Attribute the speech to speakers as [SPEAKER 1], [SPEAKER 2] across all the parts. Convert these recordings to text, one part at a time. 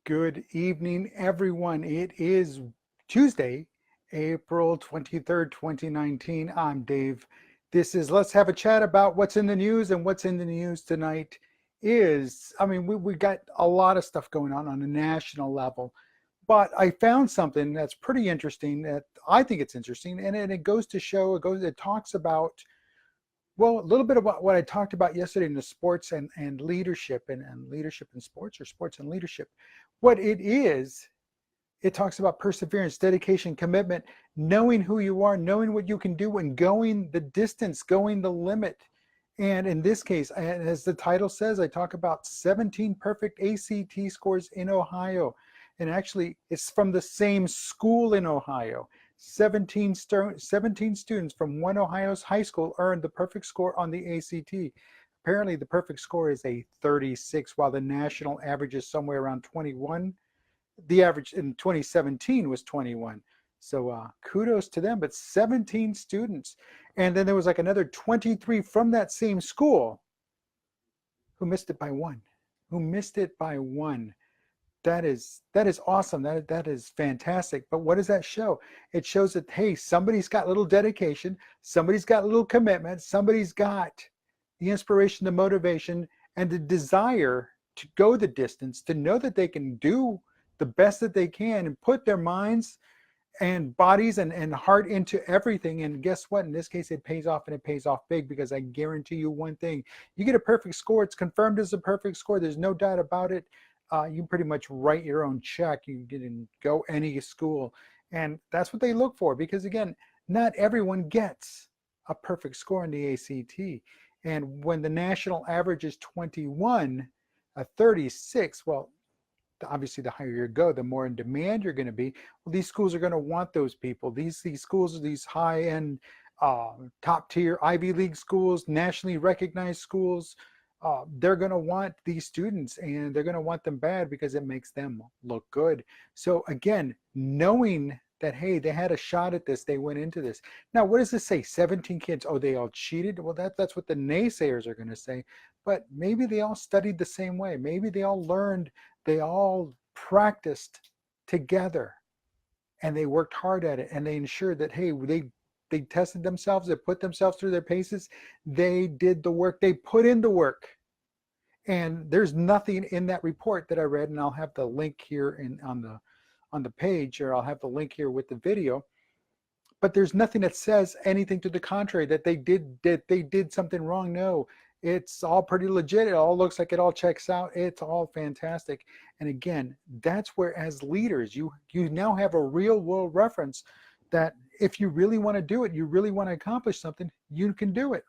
[SPEAKER 1] Good evening, everyone. It is Tuesday, April 23rd, 2019. I'm Dave. This is Let's Have a Chat about what's in the news. And what's in the news tonight is, we got a lot of stuff going on a national level. But I found something that's pretty interesting that I think it's interesting. And it goes to show, it talks about well, a little bit about what I talked about yesterday in the sports and leadership and leadership in sports or sports and leadership. What it is, it talks about perseverance, dedication, commitment, knowing who you are, knowing what you can do, and going the distance, going the limit. And in this case, as the title says, I talk about 17 perfect ACT scores in Ohio. And actually, it's from the same school in Ohio. 17 students from one Ohio's high school earned the perfect score on the ACT. Apparently, the perfect score is a 36, while the national average is somewhere around 21. The average in 2017 was 21. So kudos to them, but 17 students. And then there was like another 23 from that same school who missed it by one, who missed it by one. That is awesome. That is fantastic. But what does that show? It shows that, hey, somebody's got a little dedication, somebody's got a little commitment, somebody's got the inspiration, the motivation, and the desire to go the distance, to know that they can do the best that they can and put their minds and bodies and heart into everything. And guess what? In this case, it pays off, and it pays off big, because I guarantee you one thing: you get a perfect score, it's confirmed as a perfect score. There's no doubt about it. You pretty much write your own check. You can go any school. And that's what they look for, because again, not everyone gets a perfect score in the ACT. And when the national average is 21, a 36, well, obviously the higher you go, the more in demand you're going to be. Well, these schools are going to want those people. These schools, these high-end, top tier Ivy League schools, nationally recognized schools, they're going to want these students, and they're going to want them bad because it makes them look good. So again, knowing that, hey, they had a shot at this, they went into this. Now, what does this say? 17 kids, oh, they all cheated? Well, that's what the naysayers are going to say. But maybe they all studied the same way. Maybe they all learned, they all practiced together, and they worked hard at it, and they ensured that, hey, they tested themselves, they put themselves through their paces, they did the work, they put in the work. And there's nothing in that report that I read, and I'll have the link here on the page, or I'll have the link here with the video. But there's nothing that says anything to the contrary, that they did something wrong. No, it's all pretty legit. It all looks like it all checks out. It's all fantastic. And again, that's where, as leaders, you now have a real world reference that if you really want to do it, you really want to accomplish something, you can do it.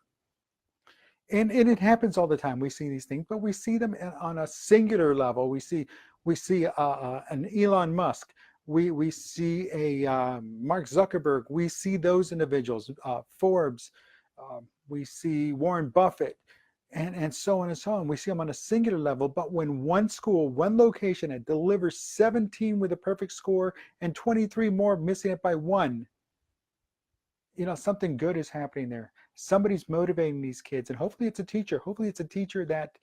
[SPEAKER 1] And it happens all the time. We see these things, but we see them on a singular level. We see an Elon Musk. We see a Mark Zuckerberg. We see those individuals, Forbes. We see Warren Buffett, and so on and so on. We see them on a singular level. But when one school, one location, it delivers 17 with a perfect score and 23 more missing it by one, something good is happening there. Somebody's motivating these kids, and hopefully it's a teacher. Hopefully it's a teacher that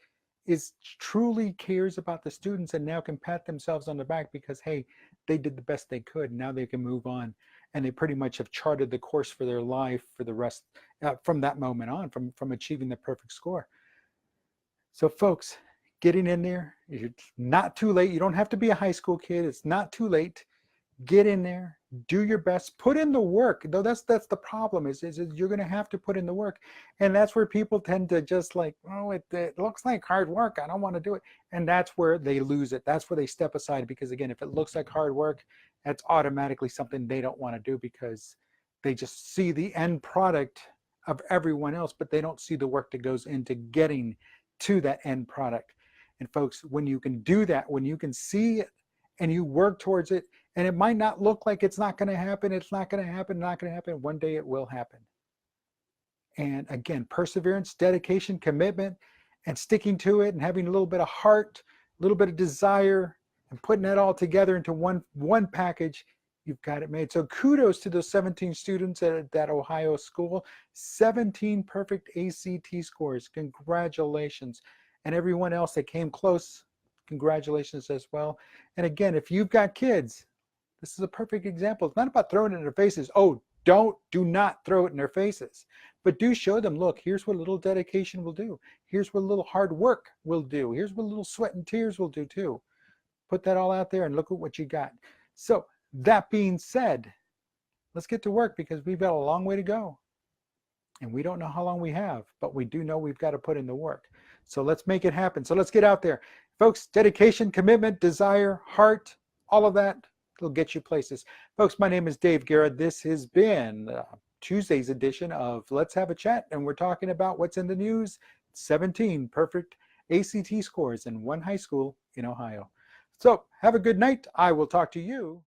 [SPEAKER 1] is truly cares about the students and now can pat themselves on the back because, hey, they did the best they could. Now they can move on, and they pretty much have charted the course for their life for the rest from that moment on, from achieving the perfect score. So folks, getting in there, it's not too late. You don't have to be a high school kid. It's not too late. Get in there, do your best, put in the work. Though that's the problem is you're going to have to put in the work. And that's where people tend to just like, oh, it looks like hard work, I don't want to do it. And that's where they lose it. That's where they step aside, because again, if it looks like hard work, that's automatically something they don't want to do, because they just see the end product of everyone else, but they don't see the work that goes into getting to that end product. And folks, when you can do that, when you can see it and you work towards it, and it might not look like it's not going to happen, it's not going to happen, not going to happen, one day it will happen. And again, perseverance, dedication, commitment, and sticking to it, and having a little bit of heart, a little bit of desire, and putting that all together into one package, you've got it made. So kudos to those 17 students at that Ohio school. 17 perfect ACT scores. Congratulations. And everyone else that came close, congratulations as well. And again, if you've got kids, this is a perfect example. It's not about throwing it in their faces. Oh, do not throw it in their faces. But do show them, look, here's what a little dedication will do. Here's what a little hard work will do. Here's what a little sweat and tears will do too. Put that all out there and look at what you got. So that being said, let's get to work because we've got a long way to go. And we don't know how long we have, but we do know we've got to put in the work. So let's make it happen. So let's get out there. Folks, dedication, commitment, desire, heart, all of that will get you places. Folks, my name is Dave Guerra. This has been Tuesday's edition of Let's Have a Chat, and we're talking about what's in the news. 17 perfect ACT scores in one high school in Ohio. So have a good night. I will talk to you